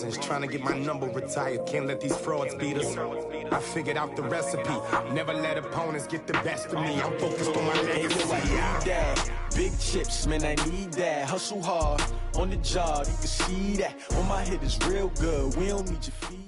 Texans, trying to get my number retired. Can't let these frauds beat us. I figured out the recipe. Never let opponents get the best of me. I'm focused on my legacy. Big chips, man, I need that. Hustle hard on the job, you can see that. On my head is real good. We don't need your feed.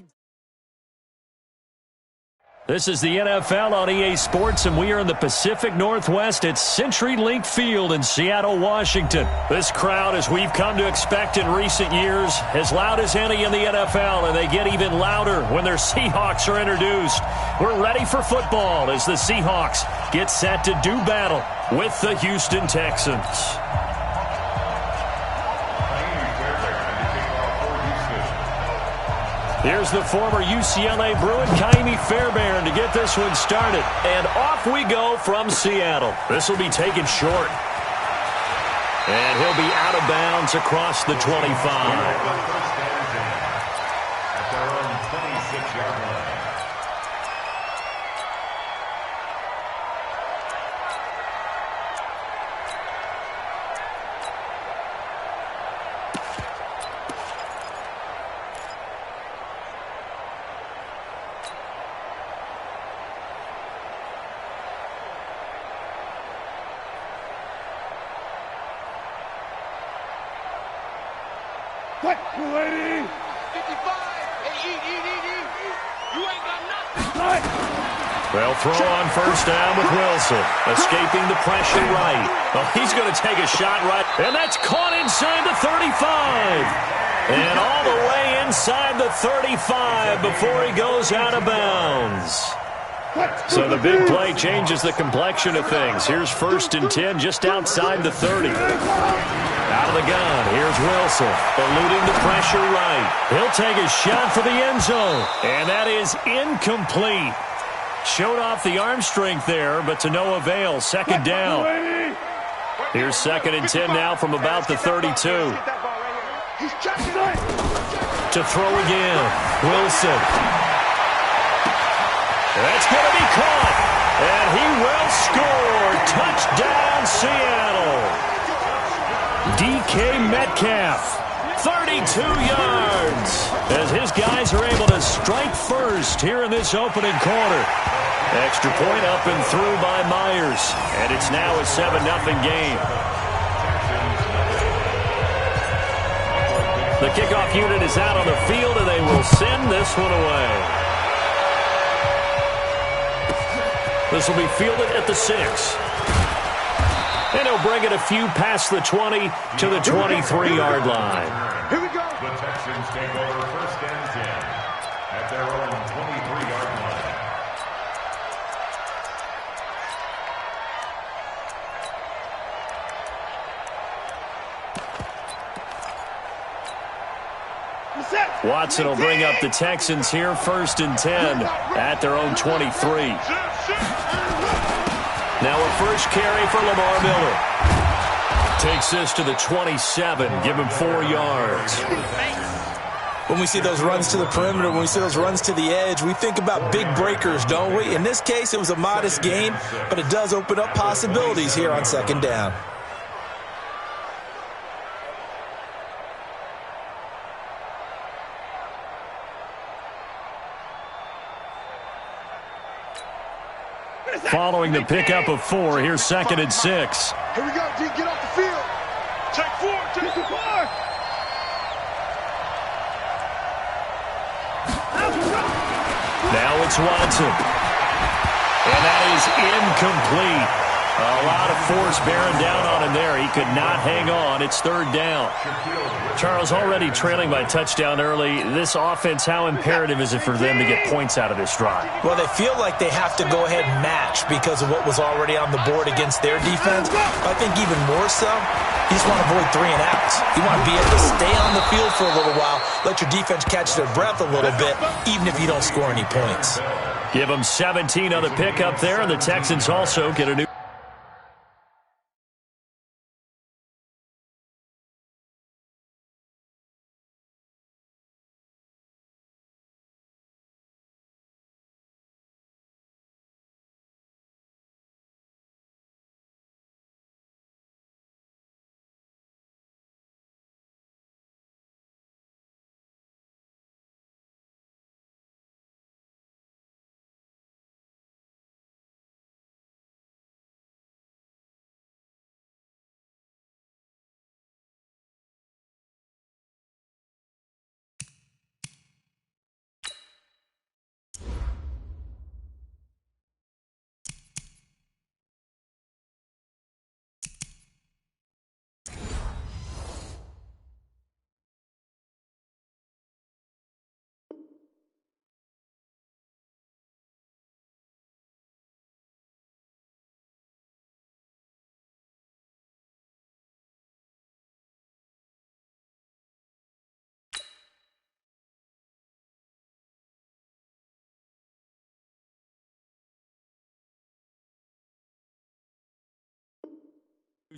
This is the NFL on EA Sports, and we are in the Pacific Northwest at CenturyLink Field in Seattle, Washington. This crowd, as we've come to expect in recent years, as loud as any in the NFL, and they get even louder when their Seahawks are introduced. We're ready for football as the Seahawks get set to do battle with the Houston Texans. Here's the former UCLA Bruin, Kaimi Fairbairn, to get this one started. And off we go from Seattle. This will be taken short. And he'll be out of bounds across the 25. At their own 26-yard line. What, lady? 55. Hey, eat. You ain't got nothing. They'll throw on first down with Wilson. Escaping the pressure right. Oh, he's going to take a shot right. And that's caught inside the 35. And all the way inside the 35 before he goes out of bounds. So the big play changes the complexion of things. Here's 1st and 10 just outside the 30. Out of the gun, here's Wilson, eluding the pressure right. He'll take a shot for the end zone, and that is incomplete. Showed off the arm strength there, but to no avail. 2nd down. Here's 2nd and 10 now from about the 32. To throw again, Wilson. That's going to be caught, and he will score. Touchdown, Seattle. DK Metcalf, 32 yards, as his guys are able to strike first here in this opening quarter. Extra point up and through by Myers, and it's now a 7-0 game. The kickoff unit is out on the field, and they will send this one away. This will be fielded at the 6. And he'll bring it a few past the 20 to the 23-yard line. Here we go. The Texans take over 1st and 10 at their own 23-yard line. Watson will bring up the Texans here, 1st and 10 at their own 23. Now a first carry for Lamar Miller. Takes this to the 27, give him 4 yards. When we see those runs to the perimeter, when we see those runs to the edge, we think about big breakers, don't we? In this case, it was a modest gain, but it does open up possibilities here on 2nd down. Following the pickup of 4, here's 2nd and 6. Here we go, D, get off the field. Take 4. Now it's Watson. And that is incomplete. A lot of force bearing down on him there. He could not hang on. It's 3rd down. Charles, already trailing by touchdown early. This offense, how imperative is it for them to get points out of this drive? Well, they feel like they have to go ahead and match because of what was already on the board against their defense. But I think even more so, you just want to avoid 3 and outs. You want to be able to stay on the field for a little while, let your defense catch their breath a little bit, even if you don't score any points. Give them 17 on the pickup there, and the Texans also get a new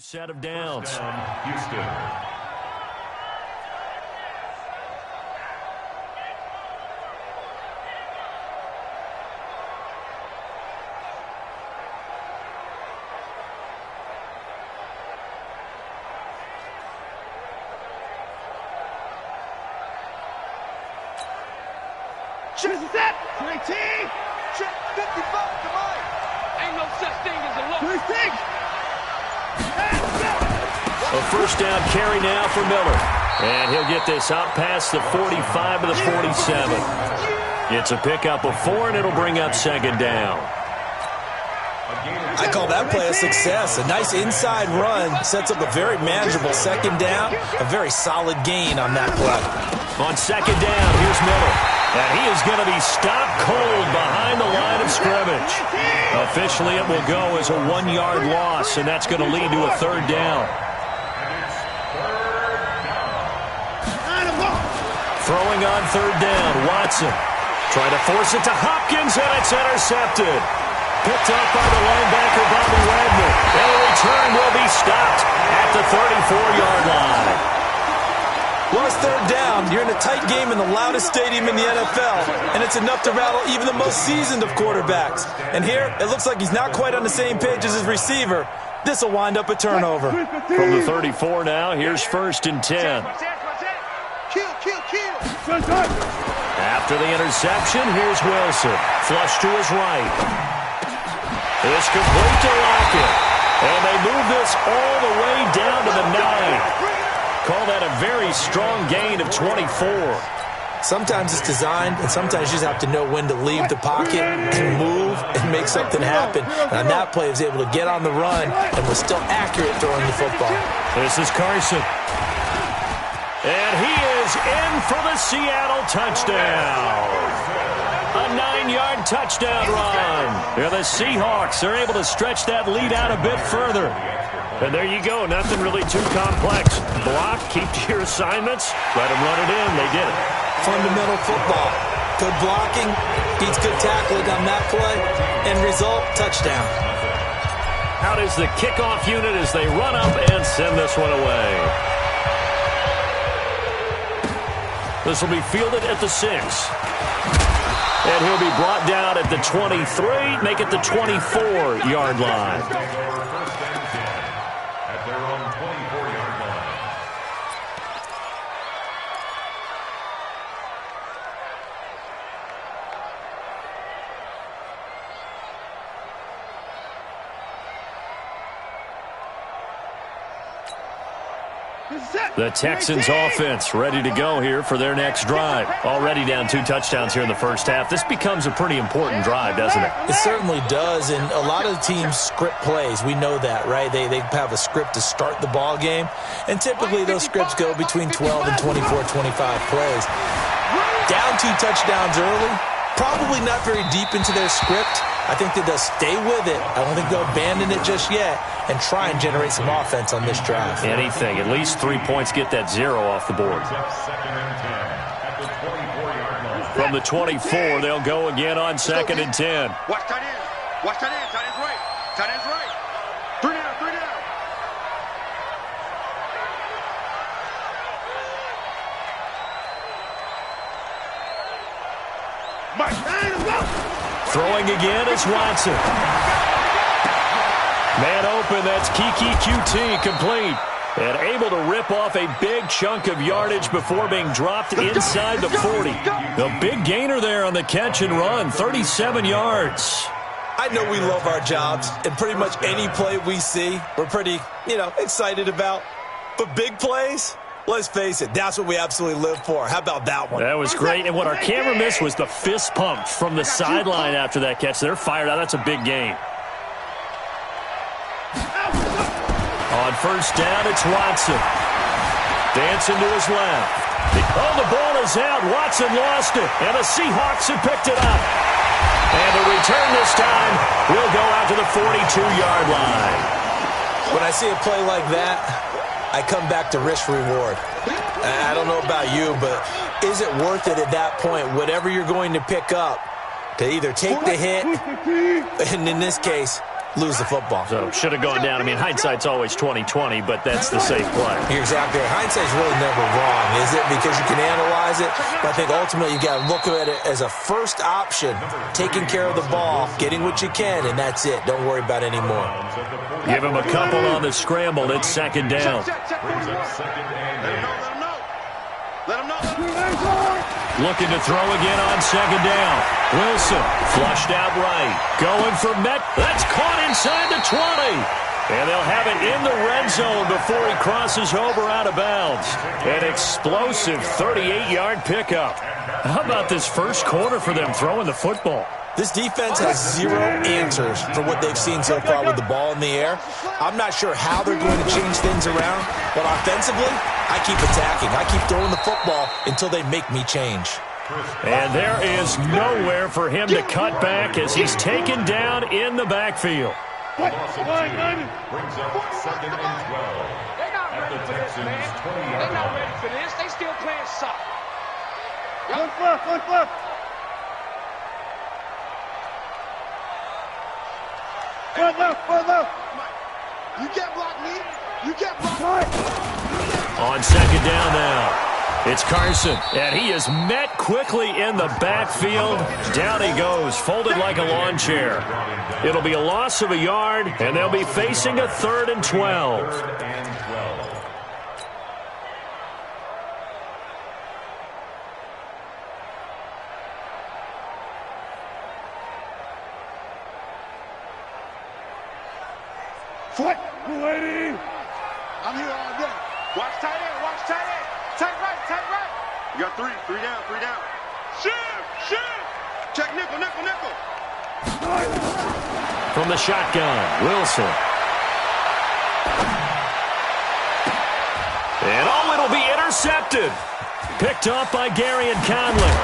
Set of downs. Houston. Set. 19. Check 55 to Mike. Ain't no such thing as a look. 26. A first down carry now for Miller. And he'll get this out past the 45 to the 47. It's a pickup of 4, and it'll bring up second down. I call that play a success. A nice inside run sets up a very manageable second down. A very solid gain on that play. On second down, here's Miller. And he is going to be stopped cold behind the line of scrimmage. Officially, it will go as a 1-yard loss, and that's going to lead to a third down. Throwing on third down, Watson. Trying to force it to Hopkins, and it's intercepted. Picked up by the linebacker, Bobby Wagner. And a return will be stopped at the 34-yard line. Well, it's third down. You're in a tight game in the loudest stadium in the NFL, and it's enough to rattle even the most seasoned of quarterbacks. And here, it looks like he's not quite on the same page as his receiver. This will wind up a turnover. From the 34 now, here's first and 10. Kill. After the interception, here's Wilson. Flush to his right. It's complete to Lockett. And they move this all the way down to the 9. Call that a very strong gain of 24. Sometimes it's designed, and sometimes you just have to know when to leave the pocket and move and make something happen. And on that play, he was able to get on the run and was still accurate throwing the football. This is Carson. And he is in for the Seattle touchdown. A 9-yard touchdown run. And the Seahawks are able to stretch that lead out a bit further. And there you go. Nothing really too complex. Block, keep to your assignments, let them run it in. They did it. Fundamental football. Good blocking, beats good tackling on that play. End result, touchdown. Out is the kickoff unit as they run up and send this one away. This will be fielded at the 6. And he'll be brought down at the 23, make it the 24-yard line. At their own 24-yard line. The Texans offense ready to go here for their next drive. Already down 2 touchdowns here in the first half. This becomes a pretty important drive, doesn't it? It certainly does, and a lot of the teams script plays. We know that, right? They have a script to start the ball game, and typically those scripts go between 12 and 24, 25 plays. Down 2 touchdowns early, probably not very deep into their script. I think that they'll stay with it. I don't think they'll abandon it just yet and try and generate some offense on this drive. Anything. At least 3 points, get that 0 off the board. From the 24, they'll go again on second and 10. Watch tight end. Watch tight end. Tight end's right. Tight end's right. 3 down. 3 down. Mike, time is up. Throwing again is Watson. Man open, that's Kiki QT, complete. And able to rip off a big chunk of yardage before being dropped inside the 40. The big gainer there on the catch and run, 37 yards. I know we love our jobs, and pretty much any play we see, we're pretty, excited about. But big plays, let's face it, that's what we absolutely live for. How about that one? That was great, and what our camera missed was the fist pump from the sideline after that catch. They're fired out. That's a big gain. On first down, it's Watson. Dancing to his left. Oh, the ball is out. Watson lost it, and the Seahawks have picked it up. And the return this time will go out to the 42-yard line. When I see a play like that, I come back to risk-reward. I don't know about you, but is it worth it at that point, whatever you're going to pick up, to either take the hit, and in this case, lose the football. So should have gone down. I mean, hindsight's always 20/20, but that's the safe play. You're exactly right. Hindsight's really never wrong, is it? Because you can analyze it. But I think ultimately you got to look at it as a first option, taking care of the ball, getting what you can, and that's it. Don't worry about any more. Give him a couple on the scramble. It's second down. Let him know. Looking to throw again on second down. Wilson flushed out right. Going for Met. That's caught inside the 20. And they'll have it in the red zone before he crosses over out of bounds. An explosive 38-yard pickup. How about this first quarter for them throwing the football? This defense has zero answers for what they've seen so far with the ball in the air. I'm not sure how they're going to change things around, but offensively, I keep attacking. I keep throwing the football until they make me change. And there is nowhere for him to cut back as he's taken down in the backfield. Brings up second and 12. They're not ready for this, man. They're not ready for this. They still playing soft. Look left. Further. You can't block me. You can't block me. On second down now. It's Carson, and he is met quickly in the backfield. Down he goes, folded like a lawn chair. It'll be a loss of a yard, and they'll be facing a 3rd and 12. I'm here all day. Watch tight end. Tight right. You got three down. Shift. Check nickel. From the shotgun, Wilson. And it'll be intercepted. Picked off by Gary and Conley.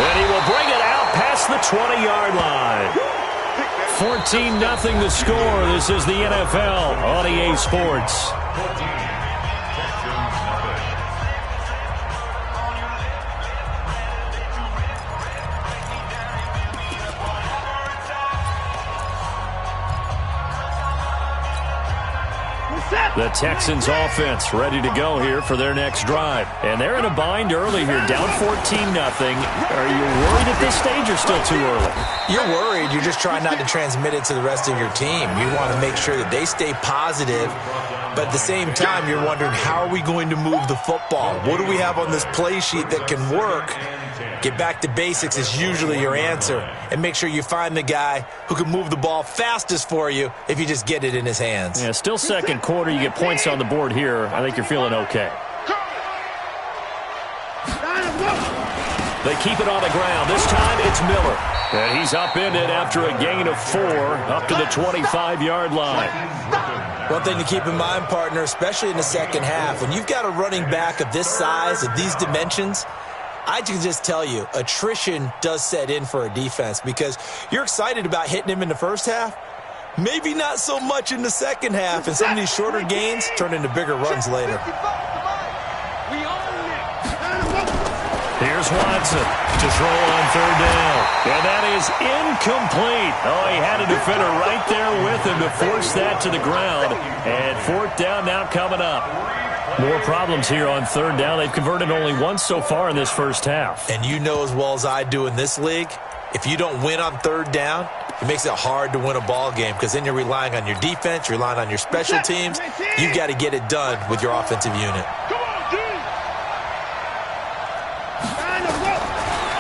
And he will bring it out past the 20-yard line. 14-0 the score. This is the NFL on EA Sports. The Texans offense ready to go here for their next drive. And they're in a bind early here, down 14-0. Are you worried at this stage or still too early? You're worried. You're just trying not to transmit it to the rest of your team. You want to make sure that they stay positive. But at the same time, you're wondering, how are we going to move the football? What do we have on this play sheet that can work? Get back to basics is usually your answer. And make sure you find the guy who can move the ball fastest for you if you just get it in his hands. Yeah, still second quarter. You get points on the board here. I think you're feeling okay. They keep it on the ground. This time it's Miller. And he's upended after a gain of 4 up to the 25-yard line. One thing to keep in mind, partner, especially in the second half, when you've got a running back of this size, of these dimensions, I can just tell you, attrition does set in for a defense because you're excited about hitting him in the first half. Maybe not so much in the second half, and some of these shorter gains turn into bigger runs later. Here's Watson to throw on third down. And that is incomplete. Oh, he had a defender right there with him to force that to the ground. And 4th down now coming up. More problems here on third down. They've converted only once so far in this first half. And you know as well as I do in this league, if you don't win on third down, it makes it hard to win a ball game because then you're relying on your defense, you're relying on your special teams. You've got to get it done with your offensive unit.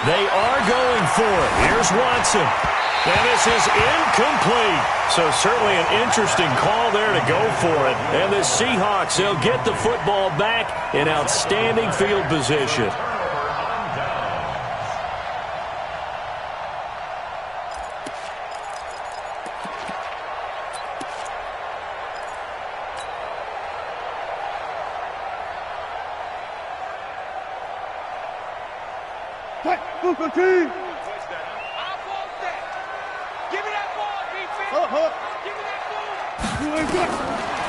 They are going for it. Here's Watson. And this is incomplete. So certainly an interesting call there to go for it. And the Seahawks, they'll get the football back in outstanding field position. Booker team. I want that. Give me that ball, defense. Give me that ball. You ain't got it.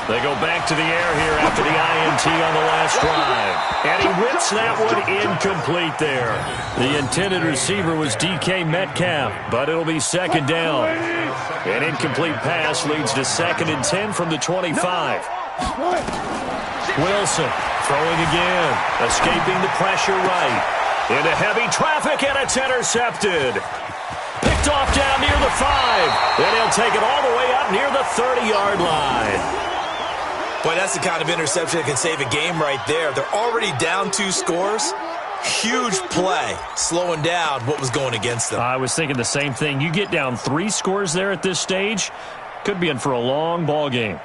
They go back to the air here after the INT on the last drive. And he whips that one incomplete there. The intended receiver was DK Metcalf, but it'll be second down. An incomplete pass leads to 2nd and 10 from the 25. Wilson throwing again, escaping the pressure right. Into heavy traffic, and it's intercepted. Picked off down near the 5. Then he'll take it all the way up near the 30-yard line. Boy, that's the kind of interception that can save a game right there. They're already down 2 scores. Huge play, slowing down what was going against them. I was thinking the same thing. You get down 3 scores there at this stage, could be in for a long ball game.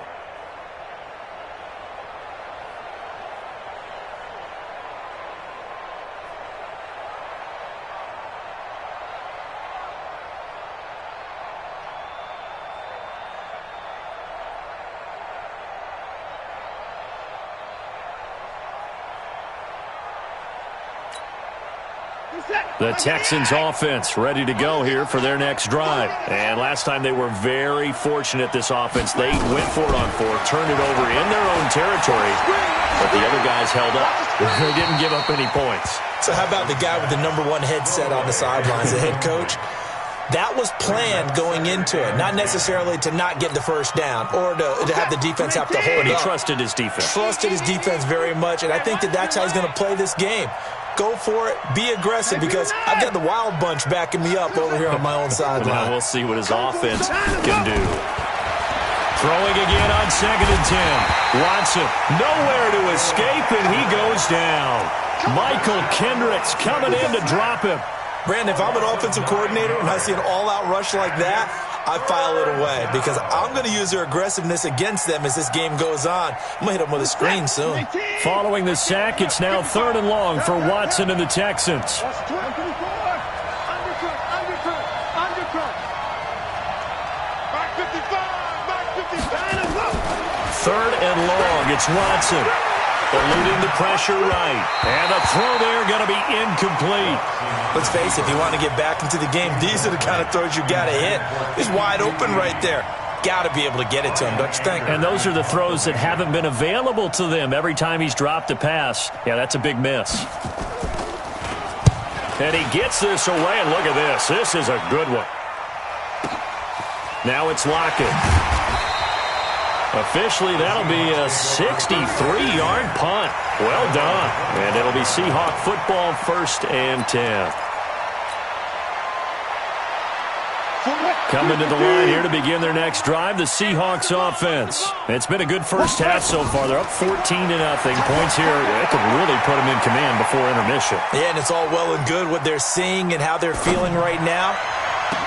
The Texans offense ready to go here for their next drive. And last time they were very fortunate, this offense. They went for it on 4, turned it over in their own territory, but the other guys held up. They didn't give up any points. So how about the guy with the #1 headset on the sidelines, the head coach? That was planned going into it, not necessarily to not get the first down or to have the defense have to hold up. But he trusted his defense. Trusted his defense very much, and I think that's how he's going to play this game. Go for it. Be aggressive, because I've got the Wild Bunch backing me up over here on my own sideline. Now we'll see what his offense can do. Throwing again on 2nd and 10. Watson nowhere to escape, and he goes down. Michael Kendricks coming in to drop him. Brandon, if I'm an offensive coordinator and I see an all-out rush like that, I file it away, because I'm going to use their aggressiveness against them as this game goes on. I'm going to hit them with a screen soon. Following the sack, it's now 3rd and long for Watson and the Texans. 3rd and long, it's Watson. Eluding the pressure right. And the throw there going to be incomplete. Let's face it, if you want to get back into the game, these are the kind of throws you got to hit. He's wide open right there. Got to be able to get it to him, don't you think? And those are the throws that haven't been available to them every time he's dropped a pass. Yeah, that's a big miss. And he gets this away, and look at this. This is a good one. Now it's Lockett. Officially, that'll be a 63-yard punt. Well done. And it'll be Seahawk football, 1st and 10. Coming to the line here to begin their next drive, the Seahawks offense. It's been a good first half so far. They're up 14-0. Points here, that could really put them in command before intermission. Yeah, and it's all well and good what they're seeing and how they're feeling right now.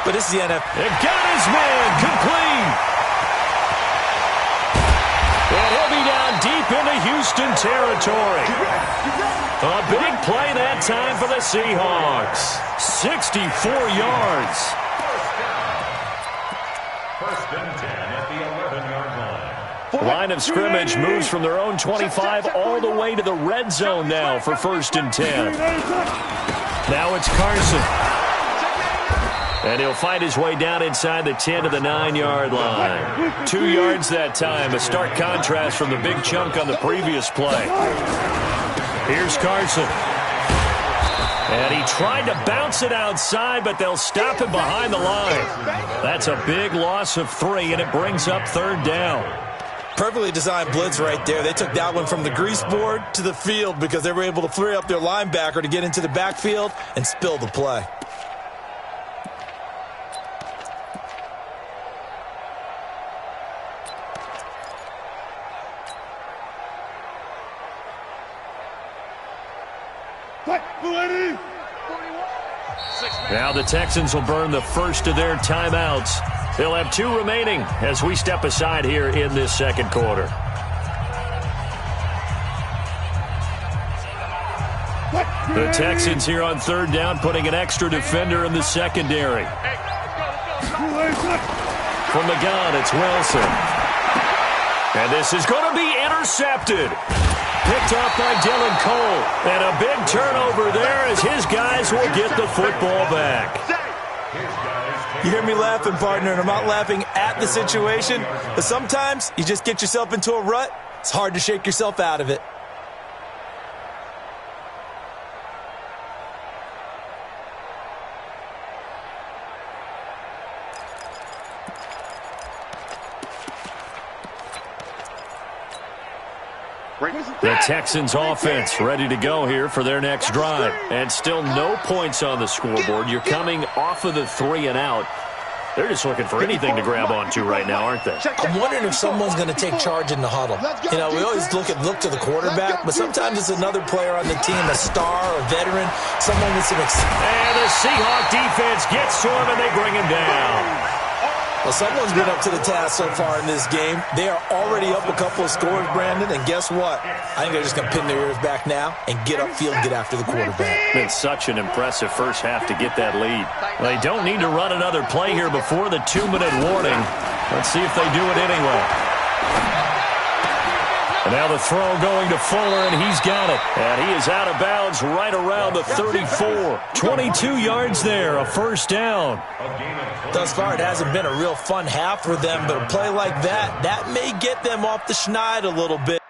But this is the NFL. It got his man complete. And he'll be down deep into Houston territory. A big play that time for the Seahawks. 64 yards. 1st and 10 at the 11-yard line. Line of scrimmage moves from their own 25 all the way to the red zone now for 1st and 10. Now it's Carson. And he'll find his way down inside the 10 to the 9-yard line. 2 yards that time, a stark contrast from the big chunk on the previous play. Here's Carson. And he tried to bounce it outside, but they'll stop him behind the line. That's a big loss of 3, and it brings up 3rd down. Perfectly designed blitz right there. They took that one from the grease board to the field because they were able to free up their linebacker to get into the backfield and spill the play. Now the Texans will burn the first of their timeouts. They'll have 2 remaining as we step aside here in this 2nd quarter. The Texans here on 3rd down, putting an extra defender in the secondary. From the gun, it's Wilson. And this is going to be intercepted. Picked off by Dylan Cole. And a big turnover there as his guys will get the football back. You hear me laughing, partner, and I'm not laughing at the situation, but sometimes you just get yourself into a rut. It's hard to shake yourself out of it. The Texans offense ready to go here for their next drive. And still no points on the scoreboard. You're coming off of the 3 and out. They're just looking for anything to grab onto right now, aren't they? I'm wondering if someone's going to take charge in the huddle. You know, we always look to the quarterback, but sometimes it's another player on the team, a star, a veteran, someone with some experience. And the Seahawk defense gets to him, and they bring him down. Well, someone's been up to the task so far in this game. They are already up a couple of scores, Brandon, and guess what? I think they're just going to pin their ears back now and get upfield and get after the quarterback. Been such an impressive first half to get that lead. They don't need to run another play here before the 2-minute warning. Let's see if they do it anyway. And now the throw going to Fuller, and he's got it. And he is out of bounds right around the 34. 22 yards there, a first down. Thus far, it hasn't been a real fun half for them, but a play like that may get them off the schneid a little bit.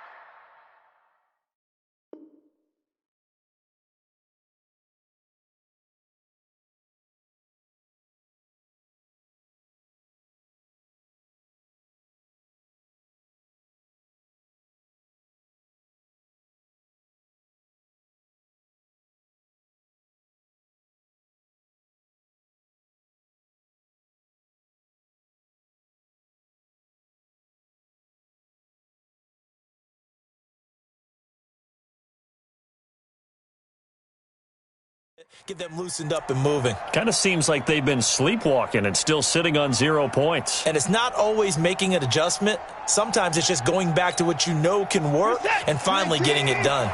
Get them loosened up and moving. Kind of seems like they've been sleepwalking and still sitting on 0 points. And it's not always making an adjustment. Sometimes it's just going back to what you know can work and finally getting it done.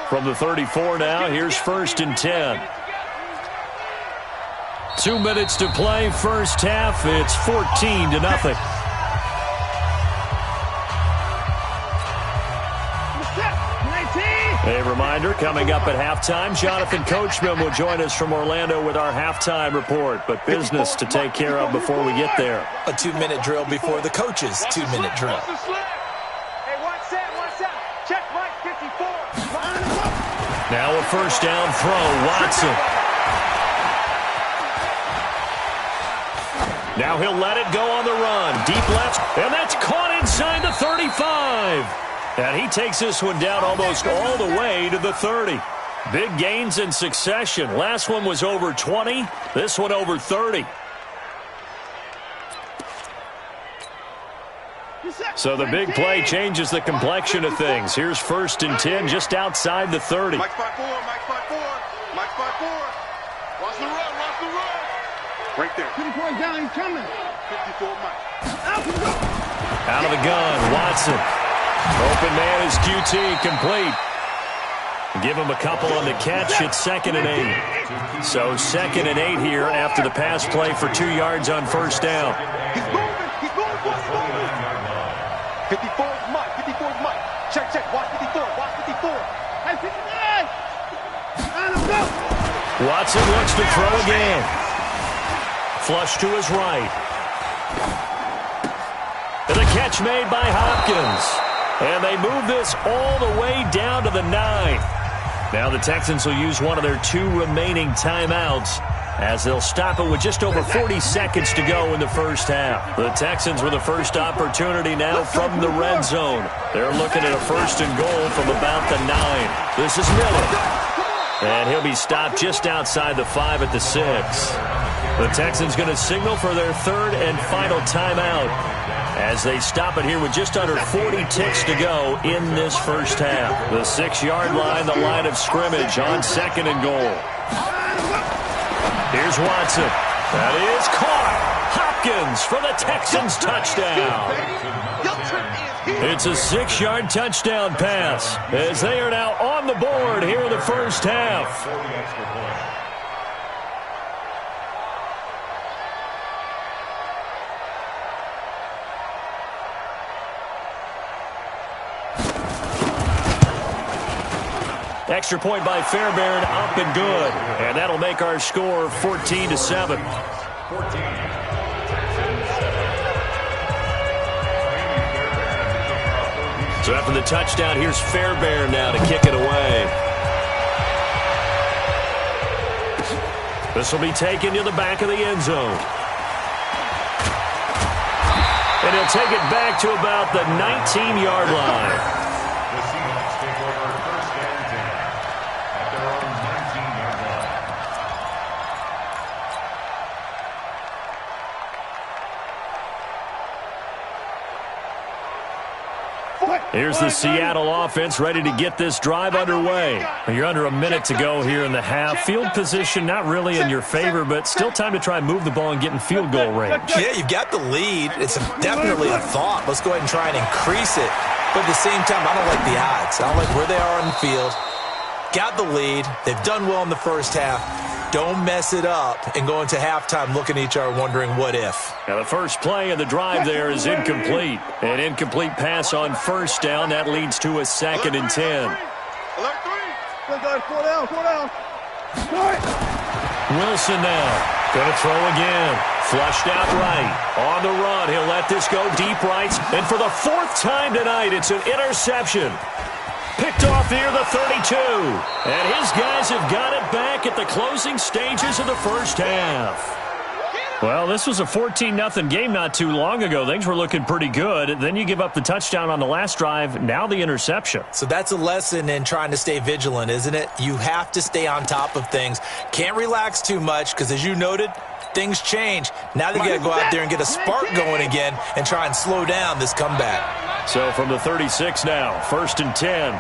From the 34 now, here's 1st and 10. 2 minutes to play, first half. It's 14-0. A reminder, coming up at halftime, Jonathan Coachman will join us from Orlando with our halftime report, but business to take care of before we get there. A 2-minute drill before the coach's 2-minute drill. Hey, one set. Check Mike 54. Now a first down throw, Watson. Now he'll let it go on the run. Deep left, and that's caught inside the 35. And he takes this one down almost all the way to the 30. Big gains in succession. Last one was over 20. This one over 30. So the big play changes the complexion of things. Here's 1st and 10 just outside the 30. Mike spot 4. Watch the run. Right there. 54 down, he's coming. 54 Mike. Out of the gun, Watson. Open man is QT, complete. Give him a couple on the catch. It's 2nd and 8. So 2nd and 8 here after the pass play for 2 yards on first down. He's moving. 54 is Mike. Check. Watch 54. Hey, 59. Watson looks to throw again. Flush to his right. And the catch made by Hopkins. And they move this all the way down to the 9. Now the Texans will use one of their 2 remaining timeouts as they'll stop it with just over 40 seconds to go in the first half. The Texans with the first opportunity now from the red zone. They're looking at a 1st and goal from about the 9. This is Miller. And he'll be stopped just outside the 5 at the 6. The Texans going to signal for their 3rd and final timeout as they stop it here with just under 40 ticks to go in this first half. The 6-yard line, the line of scrimmage on 2nd and goal. Here's Watson. That is caught. Hopkins for the Texans touchdown. It's a 6-yard touchdown pass as they are now on the board here in the first half. Extra point by Fairbairn, up and good. And that'll make our score 14-7. 14, Texans 7. So after the touchdown, here's Fairbairn now to kick it away. This will be taken to the back of the end zone. And he'll take it back to about the 19-yard line. The Seahawks take over first and 10 at their own 19-yard line. Here's the Seattle offense ready to get this drive underway. You're under a minute to go here in the half. Field position not really in your favor, but still time to try and move the ball and get in field goal range. Yeah, you've got the lead. It's definitely a thought. Let's go ahead and try and increase it. But at the same time, I don't like the odds. I don't like where they are on the field. Got the lead. They've done well in the first half. Don't mess it up and go into halftime looking at each other wondering what if. Now the first play of the drive there is incomplete. An incomplete pass on first down. That leads to a 2nd and 10. Alert 3. Four down. Wilson now. Going to throw again. Flushed out right. On the run. He'll let this go deep right. And for the 4th time tonight, it's an interception. Picked off near the 32. And his guys have got it back at the closing stages of the first half. Well, this was a 14-0 game not too long ago. Things were looking pretty good. Then you give up the touchdown on the last drive. Now the interception. So that's a lesson in trying to stay vigilant, isn't it? You have to stay on top of things. Can't relax too much because, as you noted, things change. Now they got to go out there and get a spark going again and try and slow down this comeback. So from the 36 now, 1st and 10.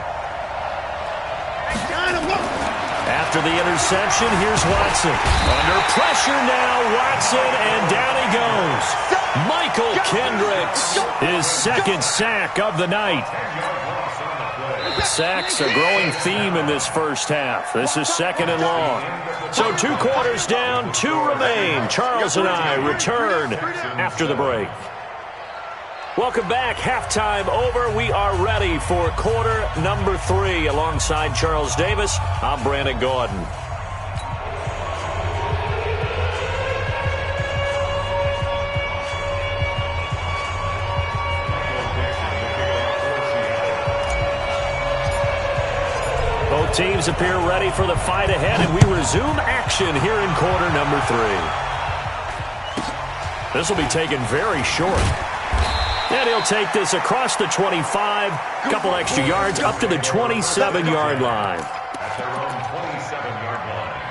After the interception, here's Watson. Under pressure now, Watson, and down he goes. Michael Kendricks, his 2nd sack of the night. Sacks a growing theme in this first half. This is 2nd and long. So 2 quarters down, 2 remain. Charles and I return after the break. Welcome back. Halftime over. We are ready for quarter number 3. Alongside Charles Davis, I'm Brandon Gordon. Both teams appear ready for the fight ahead, and we resume action here in quarter number 3. This will be taken very short. And he'll take this across the 25, couple extra yards, up to the 27-yard line. At their own 27-yard line.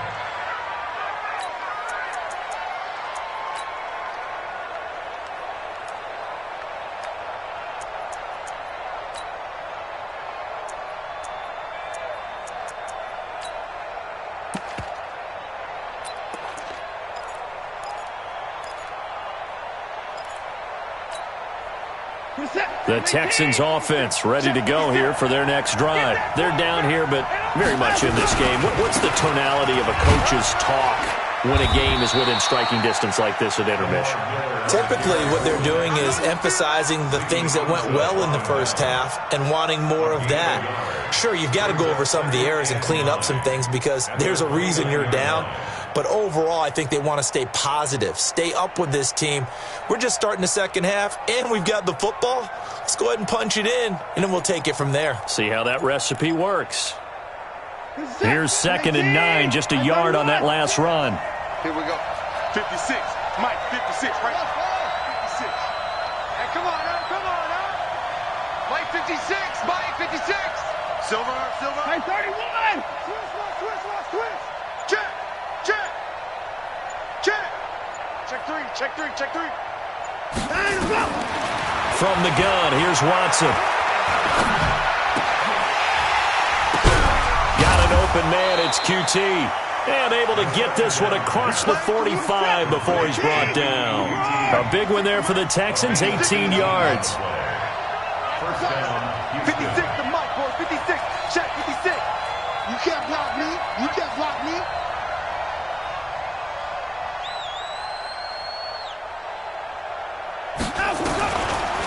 The Texans offense ready to go here for their next drive. They're down here, but very much in this game. What's the tonality of a coach's talk when a game is within striking distance like this at intermission? Typically, what they're doing is emphasizing the things that went well in the first half and wanting more of that. Sure, you've got to go over some of the errors and clean up some things because there's a reason you're down. But overall, I think they want to stay positive, stay up with this team. We're just starting the second half, and we've got the football. Let's go ahead and punch it in, and then we'll take it from there. See how that recipe works. Here's 2nd and 9, just a yard on that last run. Here we go. 56. Mike, 56, right? 56. Hey, come on now. Mike 56, Mike 56. Silver. Hey, 31. Twist. Check. Check three. From the gun, here's Watson. Got an open man, it's QT. And able to get this one across the 45 before he's brought down. A big one there for the Texans, 18 yards. First down, 56 to Mike, boy. 56. Check, 56. You can't block me.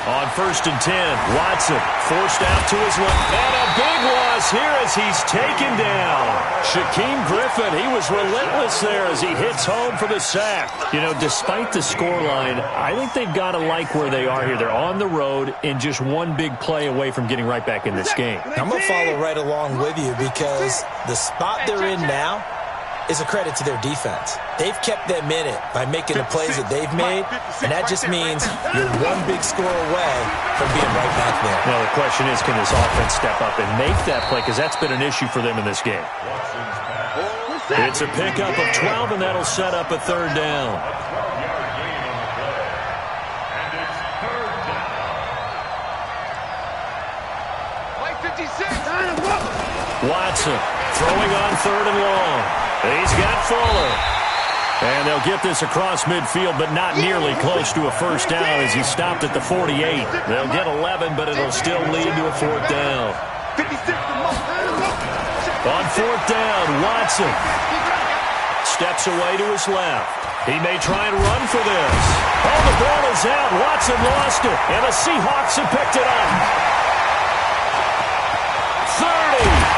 On 1st and 10, Watson forced out to his left. And a big one across here as he's taken down. Shaquem Griffin, he was relentless there as he hits home for the sack. You know, despite the scoreline, I think they've got to like where they are here. They're on the road and just one big play away from getting right back in this game. I'm going to follow right along with you because the spot they're in now is a credit to their defense. They've kept them in it by making the plays that they've made, and that just means you're one big score away from being right back there. Now, the question is, can this offense step up and make that play? Because that's been an issue for them in this game. It's a pickup of 12, and that'll set up a third down. Watson throwing on third and long. He's got Fuller. And they'll get this across midfield, but not nearly close to a first down as he stopped at the 48. They'll get 11, but it'll still lead to a fourth down. On fourth down, Watson steps away to his left. He may try and run for this. Oh, the ball is out. Watson lost it, and the Seahawks have picked it up. 30.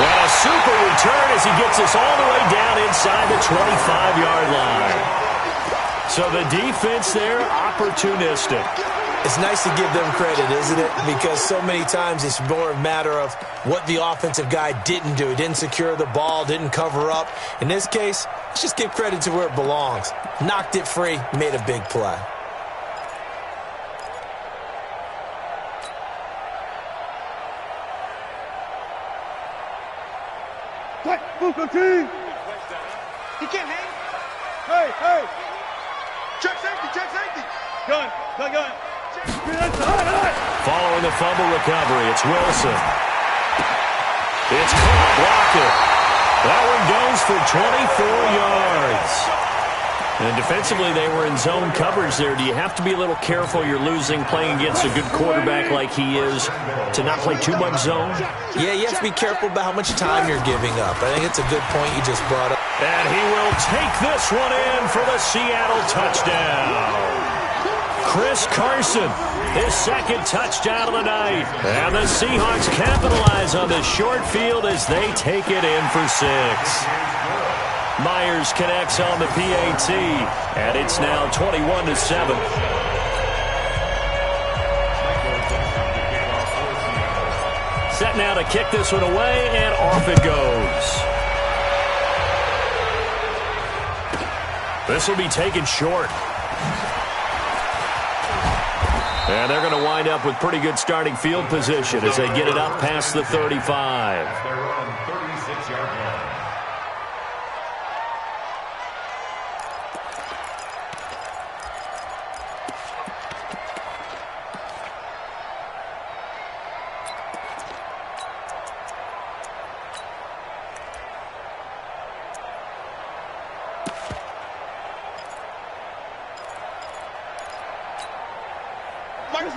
And a super return as he gets us all the way down inside the 25-yard line. So the defense there, opportunistic. It's nice to give them credit, isn't it? Because so many times it's more a matter of what the offensive guy didn't do. He didn't secure the ball, didn't cover up. In this case, let's just give credit to where it belongs. Knocked it free, made a big play. Team. He can't hang. Hey. Check safety. Gun. Following the fumble recovery, it's Wilson. It's caught, blocked it. That one goes for 24 yards. And defensively, they were in zone coverage there. Do you have to be a little careful? You're losing, playing against a good quarterback like he is, to not play too much zone? Yeah, you have to be careful about how much time you're giving up. I think it's a good point you just brought up. And he will take this one in for the Seattle touchdown. Chris Carson, his second touchdown of the night. And the Seahawks capitalize on this short field as they take it in for 6. Myers connects on the PAT, and it's now 21-7. Set now to kick this one away, and off it goes. This will be taken short. And they're going to wind up with pretty good starting field position as they get it up past the 35. Their own 36-yard line.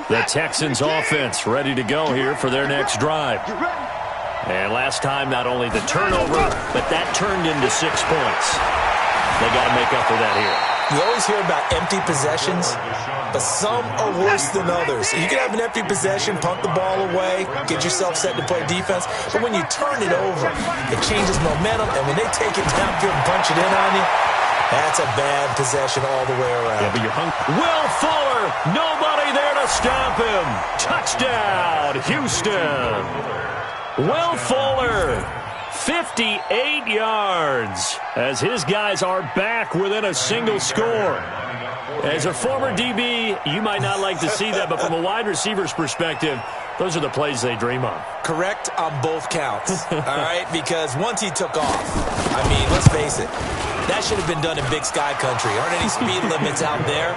The Texans offense ready to go here for their next drive. And last time, not only the turnover, but that turned into 6 points. They got to make up for that here. You always hear about empty possessions, but some are worse than others. You can have an empty possession, punt the ball away, get yourself set to play defense, but when you turn it over, it changes momentum, and when they take it downfield and punch it in on you, that's a bad possession all the way around. Yeah, but you're hungry. Will Fuller, nobody there to stop him. Touchdown, Houston. Will Fuller, 58 yards, as his guys are back within a single score. As a former DB, you might not like to see that, but from a wide receiver's perspective, those are the plays they dream of. Correct on both counts, all right? Because once he took off, I mean, let's face it, that should have been done in Big Sky Country. Aren't any speed limits out there?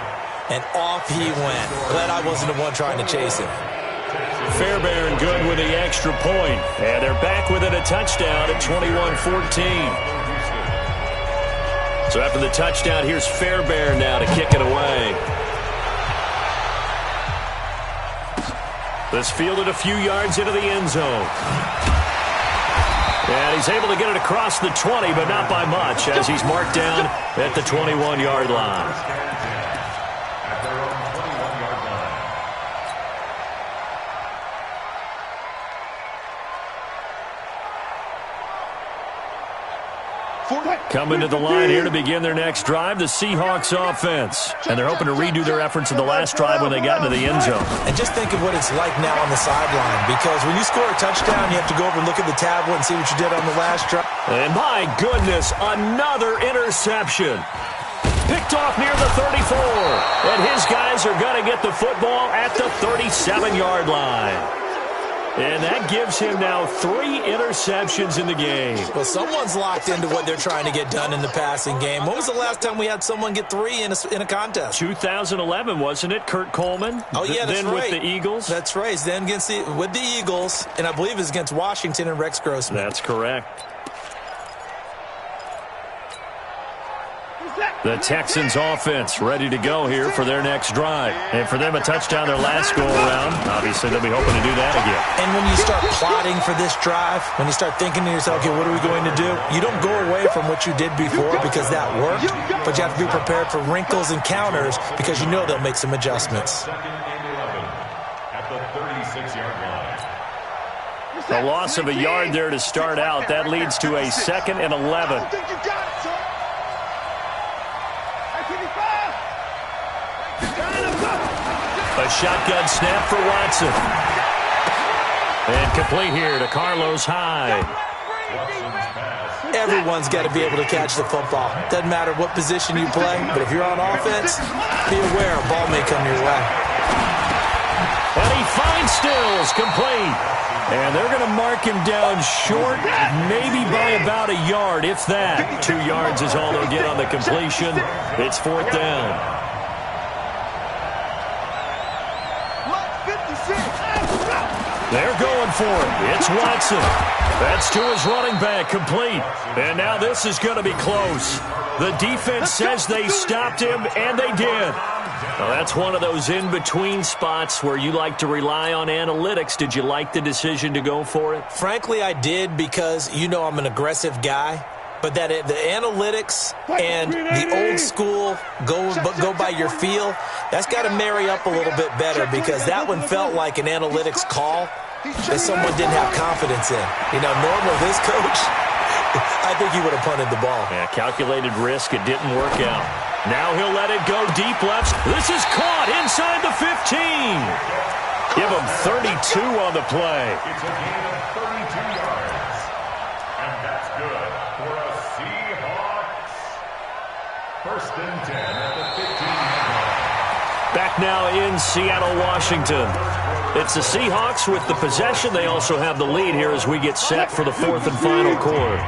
And off he went. Glad I wasn't the one trying to chase him. Fairbairn good with the extra point. And they're back within a touchdown at 21-14. So after the touchdown, here's Fairbairn now to kick it away. This fielded a few yards into the end zone. And he's able to get it across the 20, but not by much, as he's marked down at the 21-yard line. At their own 21-yard line. Coming to the line here to begin their next drive, the Seahawks offense. And they're hoping to redo their efforts in the last drive when they got into the end zone. And just think of what it's like now on the sideline, because when you score a touchdown, you have to go over and look at the tablet and see what you did on the last drive. And my goodness, another interception. Picked off near the 34. And his guys are going to get the football at the 37-yard line. And that gives him now 3 interceptions in the game. Well, someone's locked into what they're trying to get done in the passing game. When was the last time we had someone get 3 in a contest? 2011, wasn't it? Kurt Coleman? Oh, yeah, that's then right. With the Eagles? That's right. Then with the Eagles, and I believe it was against Washington and Rex Grossman. That's correct. The Texans offense ready to go here for their next drive. And for them, a touchdown their last go-around. Obviously, they'll be hoping to do that again. And when you start plotting for this drive, when you start thinking to yourself, okay, what are we going to do? You don't go away from what you did before because that worked, but you have to be prepared for wrinkles and counters because you know they'll make some adjustments. Second and 11 at the 36-yard line. A loss of a yard there to start out. That leads to a 2nd and 11. A shotgun snap for Watson. And complete here to Carlos Hyde. Everyone's got to be able to catch the football. Doesn't matter what position you play, but if you're on offense, be aware a ball may come your way. And he finds Stills, complete. And they're going to mark him down short, maybe by about a yard, if that. 2 yards is all they'll get on the completion. It's 4th down. They're going for it. It's Watson. That's to his running back, complete. And now this is going to be close. The defense says they stopped him, and they did. Now that's one of those in-between spots where you like to rely on analytics. Did you like the decision to go for it? Frankly, I did because, you know, I'm an aggressive guy. But that the analytics and the old school go by your feel, that's got to marry up a little bit better because that one felt like an analytics call that someone didn't have confidence in. You know, normal this coach, I think he would have punted the ball. Yeah, calculated risk. It didn't work out. Now he'll let it go deep left. This is caught inside the 15. Give him 32 on the play. It's a gain of 32 yards. And that's good for a Seahawks. 1st and 10 at the 15-yard line. Back now in Seattle, Washington. It's the Seahawks with the possession. They also have the lead here as we get set for the 4th and final quarter.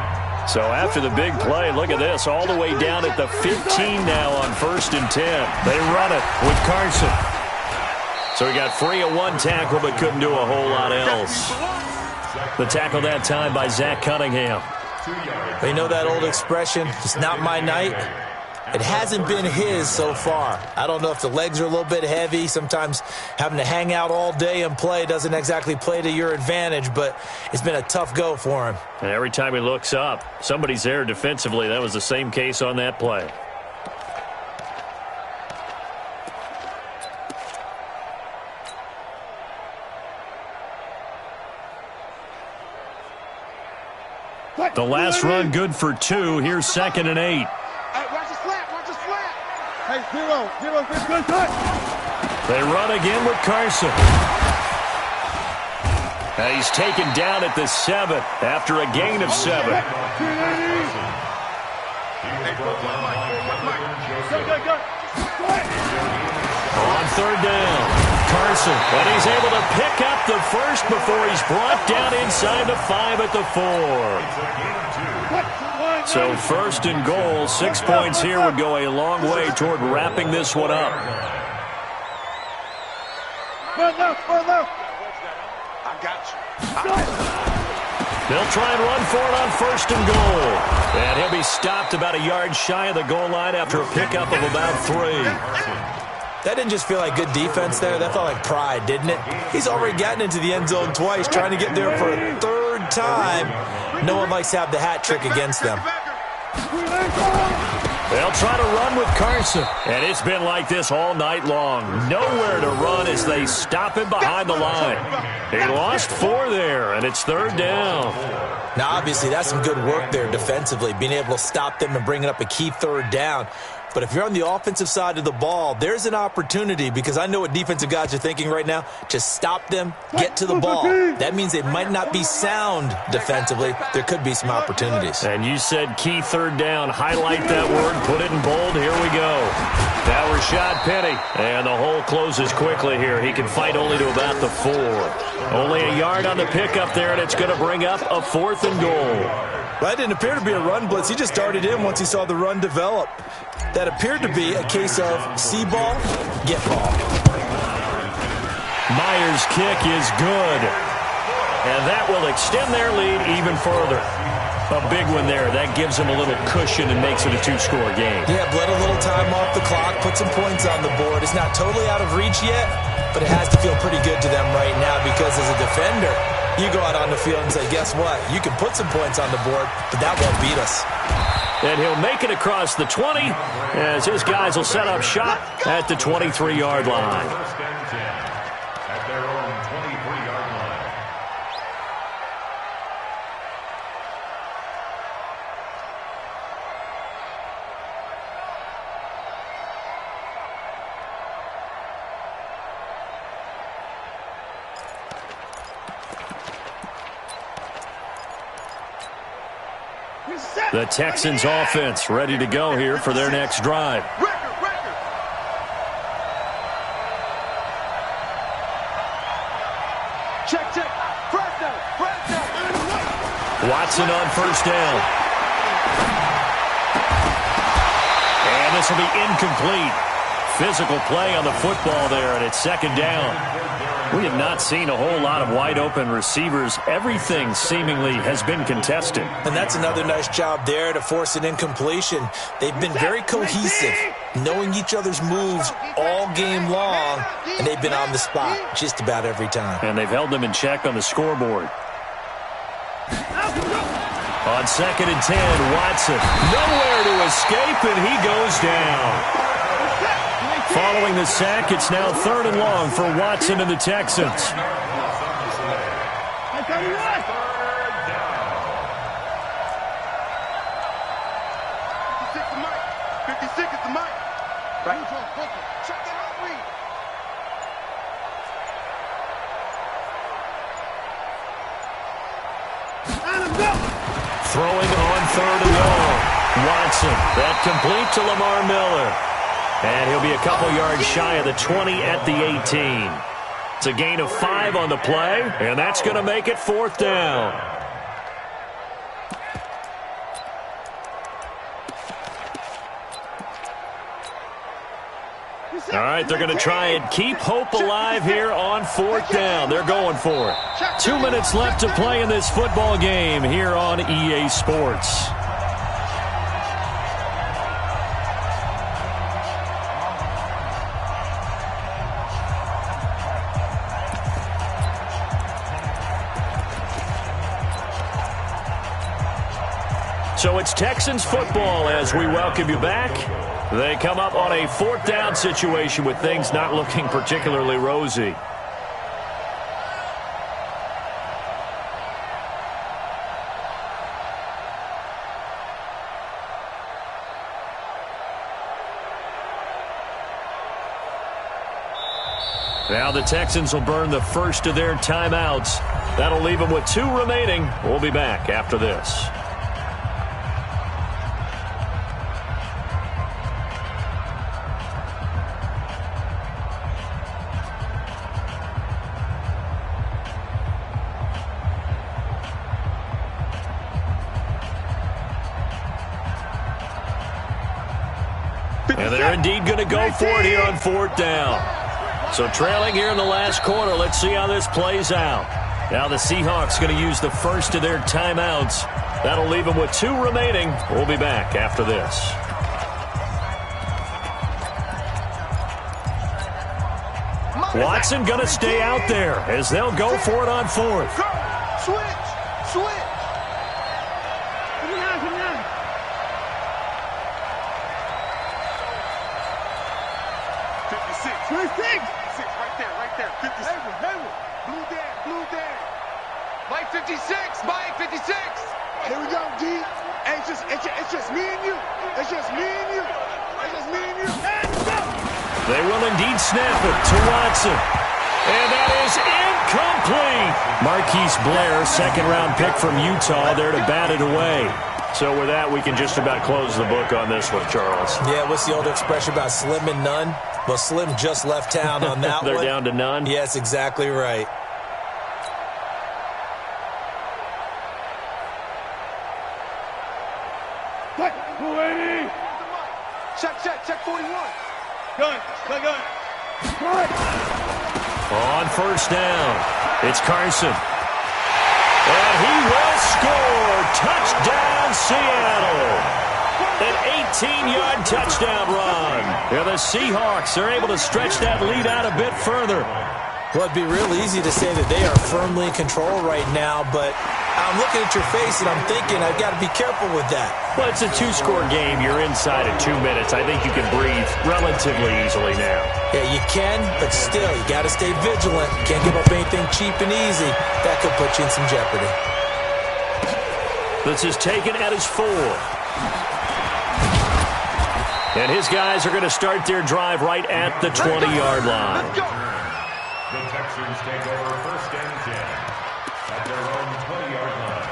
So after the big play, look at this, all the way down at the 15 now on 1st and 10. They run it with Carson. So he got free of 1 tackle but couldn't do a whole lot else. The tackle that time by Zach Cunningham. You know that old expression, it's not my night? It hasn't been his so far. I don't know if the legs are a little bit heavy. Sometimes having to hang out all day and play doesn't exactly play to your advantage, but it's been a tough go for him. And every time he looks up, somebody's there defensively. That was the same case on that play. The last run good for 2. Here's 2nd and 8. Hey, zero, good touch. They run again with Carson. And he's taken down at the 7 after a gain of 7. On 3rd down, Carson, and he's able to pick up the first before he's brought down inside the 5 at the 4. So 1st and goal, 6 points here would go a long way toward wrapping this one up. I got you. They'll try and run for it on 1st and goal. And he'll be stopped about a yard shy of the goal line after a pickup of about 3. That didn't just feel like good defense there. That felt like pride, didn't it? He's already gotten into the end zone twice, trying to get there for a 3rd time. No one likes to have the hat trick against them. They'll try to run with Carson. And it's been like this all night long. Nowhere to run as they stop him behind the line. He lost 4 there, and it's 3rd down. Now, obviously, that's some good work there defensively, being able to stop them and bringing up a key 3rd down. But if you're on the offensive side of the ball, there's an opportunity, because I know what defensive guys are thinking right now. Just stop them, get to the ball. That means they might not be sound defensively. There could be some opportunities. And you said key 3rd down. Highlight that word. Put it in bold. Here we go. Now Rashad Penny. And the hole closes quickly here. He can fight only to about the 4. Only a yard on the pickup there, and it's going to bring up a 4th and goal. That didn't appear to be a run blitz. He just darted in once he saw the run develop. That appeared to be a case of see ball, get ball. Myers' kick is good. And that will extend their lead even further. A big one there. That gives them a little cushion and makes it a 2-score game. Yeah, bled a little time off the clock, put some points on the board. It's not totally out of reach yet, but it has to feel pretty good to them right now, because as a defender, you go out on the field and say, guess what? You can put some points on the board, but that won't beat us. And he'll make it across the 20 as his guys will set up shop at the 23-yard line. First and 10 at their own 23-yard line. The Texans offense ready to go here for their next drive. Check. First down. Watson on 1st down. And this will be incomplete. Physical play on the football there, and it's 2nd down. We have not seen a whole lot of wide-open receivers. Everything seemingly has been contested. And that's another nice job there to force an incompletion. They've been very cohesive, knowing each other's moves all game long, and they've been on the spot just about every time. And they've held them in check on the scoreboard. On 2nd and 10, Watson nowhere to escape, and he goes down. Following the sack, it's now 3rd and long for Watson and the Texans. Throwing on 3rd and long. Watson, that complete to Lamar Miller. And he'll be a couple yards shy of the 20 at the 18. It's a gain of 5 on the play, and that's going to make it 4th down. All right, they're going to try and keep hope alive here on 4th down. They're going for it. 2 minutes left to play in this football game here on EA Sports. So it's Texans football as we welcome you back. They come up on a 4th down situation with things not looking particularly rosy. Now the Texans will burn the first of their timeouts. That'll leave them with 2 remaining. We'll be back after this. And they're indeed going to go for it here on 4th down. So trailing here in the last quarter, let's see how this plays out. Now the Seahawks going to use the first of their timeouts. That'll leave them with 2 remaining. We'll be back after this. Watson going to stay out there as they'll go for it on 4th. Switch. 56. 26. 56, right there. 56. Blue Dan. Mike 56. Mike 56. Here we go, D. Hey, it's just me and you. It's just me and you. And go. They will indeed snap it to Watson. And that is incomplete. Marquise Blair, second-round pick from Utah, there to bat it away. So with that, we can just about close the book on this one, Charles. Yeah, what's the old expression about slim and none? Well, Slim just left town on that They're one. down to none? Yes, exactly right. Check 41. Gun. On first down, it's Carson. And he will score. Touchdown, Seattle. An 18-yard touchdown run. Yeah, the Seahawks are able to stretch that lead out a bit further. Well, it'd be real easy to say that they are firmly in control right now, but I'm looking at your face and I'm thinking I've got to be careful with that. Well, it's a two-score game. You're inside of 2 minutes. I think you can breathe relatively easily now. Yeah, you can, but still, you got to stay vigilant. You can't give up anything cheap and easy. That could put you in some jeopardy. This is taken at his 4. And his guys are going to start their drive right at the 20-yard line. The Texans take over first and 10 at their own 20-yard line.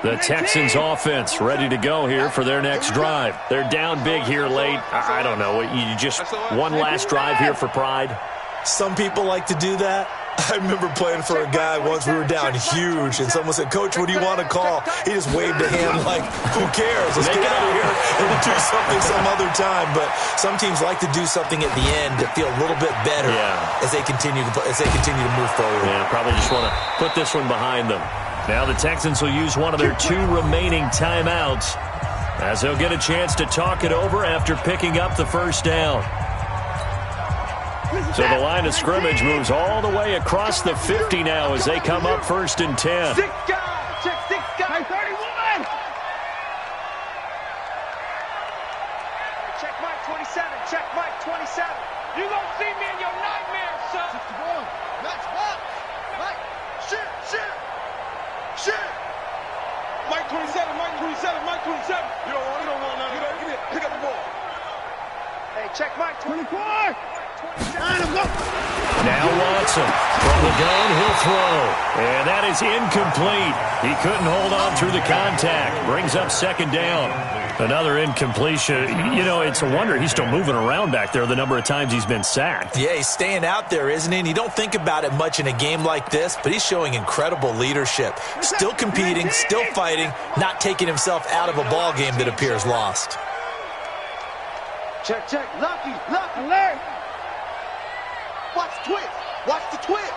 The Texans offense ready to go here for their next drive. They're down big here late. I don't know. You just one last drive here for pride? Some people like to do that. I remember playing for a guy once. We were down huge, and someone said, "Coach, what do you want to call?" He just waved a hand like, "Who cares? Let's get out of here and do something some other time." But some teams like to do something at the end to feel a little bit better as they continue to move forward. Yeah, probably just want to put this one behind them. Now the Texans will use one of their 2 remaining timeouts as they'll get a chance to talk it over after picking up the first down. So the line of scrimmage moves all the way across the 50 now as they come up first and 10. 6 guys. Check 6 guys. 31. Check Mike 27. Check Mike 27. You gonna see me in your nightmares, son. 61. Match box. Mike. Shit. Mike 27. You don't want none. Get it. Pick up the ball. Hey, check Mike 24. Now Watson from the gun, he'll throw. And that is incomplete. He couldn't hold on through the contact. Brings up second down. Another incompletion. You know, it's a wonder he's still moving around back there the number of times he's been sacked. Yeah, he's staying out there, isn't he? And you don't think about it much in a game like this, but he's showing incredible leadership. Still competing, still fighting, not taking himself out of a ball game that appears lost. Check. Lucky. Alert. Watch the twist.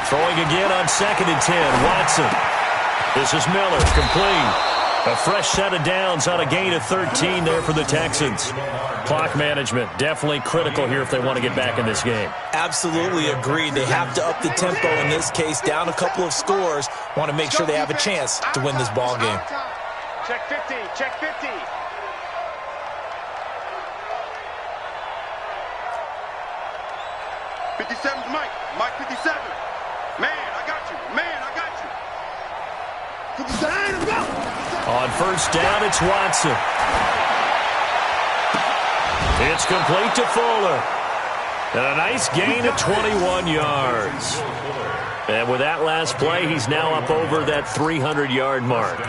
Throwing again on second and 10. Watson. This is Miller, complete. A fresh set of downs on a gain of 13 there for the Texans. Clock management definitely critical here if they want to get back in this game. Absolutely agreed. They have to up the tempo in this case, down a couple of scores. Want to make sure they have a chance to win this ball game. Check 50. 57's Mike. Mike 57. Man, I got you. 59, go. On first down, it's Watson. It's complete to Fuller. And a nice gain of 21 yards. And with that last play, he's now up over that 300-yard mark.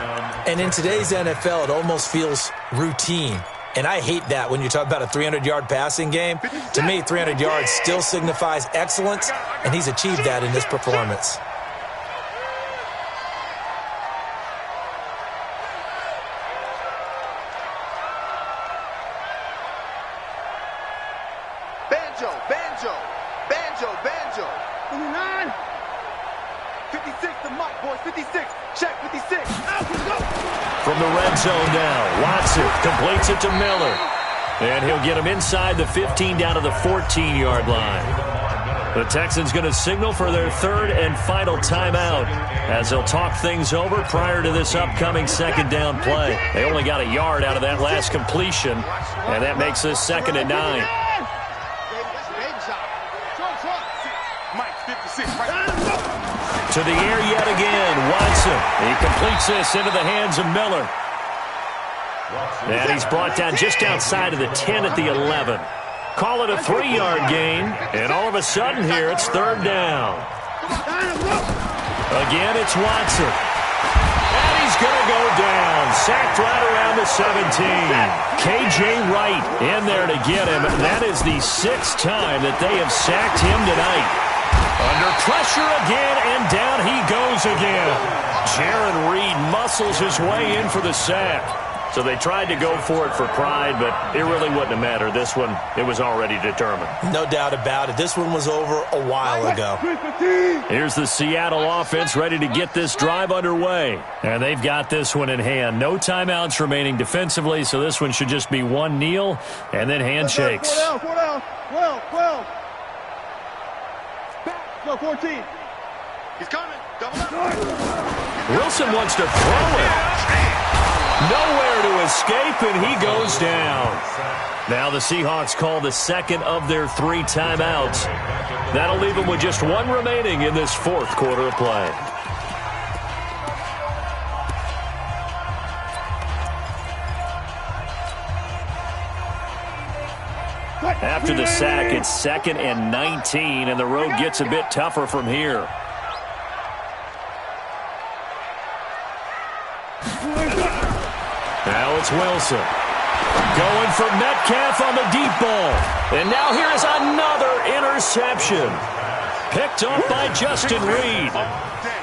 And in today's NFL, it almost feels routine. And I hate that when you talk about a 300-yard passing game. To me, 300 yards still signifies excellence, and he's achieved that in this performance. Banjo. 59. 56 to Mike, boys. 56. Check 56. Out we go. From the red zone now, Watson completes it to Miller. And he'll get him inside the 15 down to the 14-yard line. The Texans going to signal for their third and final timeout as they'll talk things over prior to this upcoming second down play. They only got a yard out of that last completion, and that makes this 2nd and 9. To the air yet again, Watson. He completes this into the hands of Miller. And he's brought down just outside of the 10 at the 11. Call it a 3-yard gain, and all of a sudden here it's 3rd down. Again, it's Watson. And he's going to go down. Sacked right around the 17. K.J. Wright in there to get him. That is the 6th time that they have sacked him tonight. Under pressure again, and down he goes again. Jaron Reed muscles his way in for the sack. So they tried to go for it for pride, but it really wouldn't have mattered. This one, it was already determined. No doubt about it. This one was over a while ago. Here's the Seattle offense ready to get this drive underway. And they've got this one in hand. No timeouts remaining defensively, so this one should just be one kneel and then handshakes. 12. Go 14. He's coming. Double up. Wilson wants to throw it. Nowhere to escape, and he goes down. Now the Seahawks call the second of their 3 timeouts. That'll leave them with just one remaining in this 4th quarter of play. After the sack, it's 2nd and 19, and the road gets a bit tougher from here. Now it's Wilson. Going for Metcalf on the deep ball. And now here's another interception. Picked up by Justin Reed.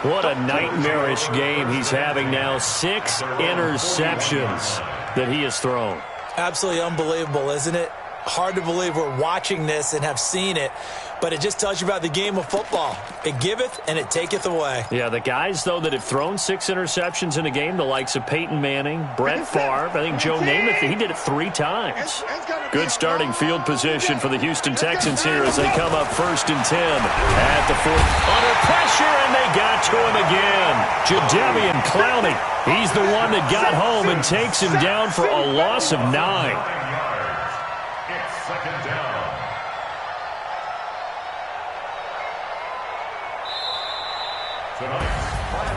What a nightmarish game he's having now. 6 interceptions that he has thrown. Absolutely unbelievable, isn't it? Hard to believe we're watching this and have seen it, but it just tells you about the game of football. It giveth and it taketh away. Yeah, the guys, though, that have thrown 6 interceptions in a game, the likes of Peyton Manning, Brett Favre, I think Joe Namath, he did it 3 times. Good starting field position for the Houston Texans here as they come up 1st and 10 at the 4th. Under pressure, and they got to him again. Jadeveon Clowney, he's the one that got home and takes him down for a loss of 9. Second down.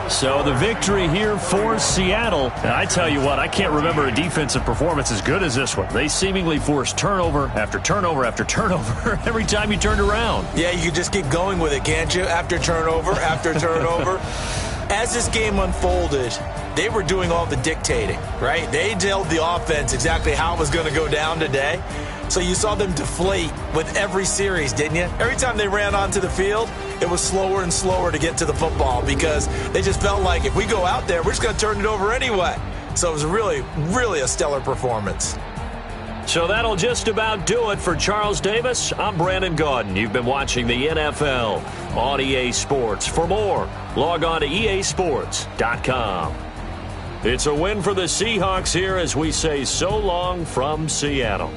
So the victory here for Seattle. And I tell you what, I can't remember a defensive performance as good as this one. They seemingly forced turnover after turnover after turnover every time you turned around. Yeah, you can just keep going with it, can't you? After turnover, after turnover. As this game unfolded, they were doing all the dictating, right? They told the offense exactly how it was going to go down today. So you saw them deflate with every series, didn't you? Every time they ran onto the field, it was slower and slower to get to the football because they just felt like if we go out there, we're just going to turn it over anyway. So it was really, really a stellar performance. So that'll just about do it for Charles Davis. I'm Brandon Gaudin. You've been watching the NFL on EA Sports. For more, log on to easports.com. It's a win for the Seahawks here as we say so long from Seattle.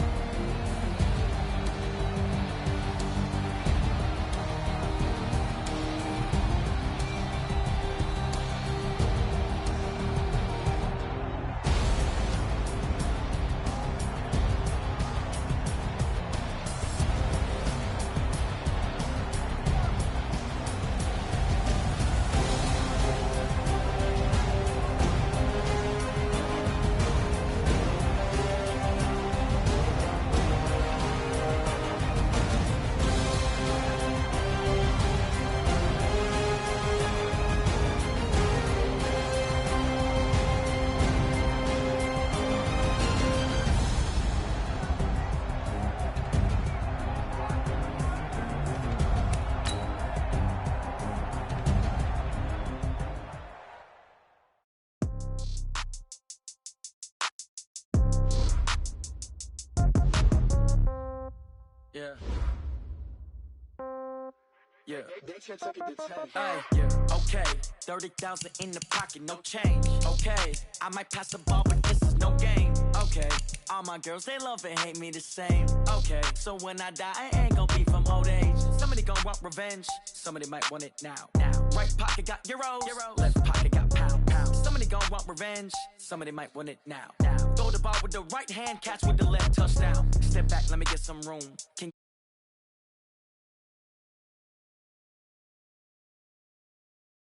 Yeah. Okay. 30,000 in the pocket, no change. Okay. I might pass the ball, but this is no game, okay. All my girls, they love and hate me the same, okay. So when I die, I ain't gon' be from old age. Somebody gon' want revenge, somebody might want it now. Right pocket got euros, left pocket got pound. Somebody gon' want revenge, somebody might want it now. Throw the ball with the right hand, catch with the left, touchdown. Step back, let me get some room.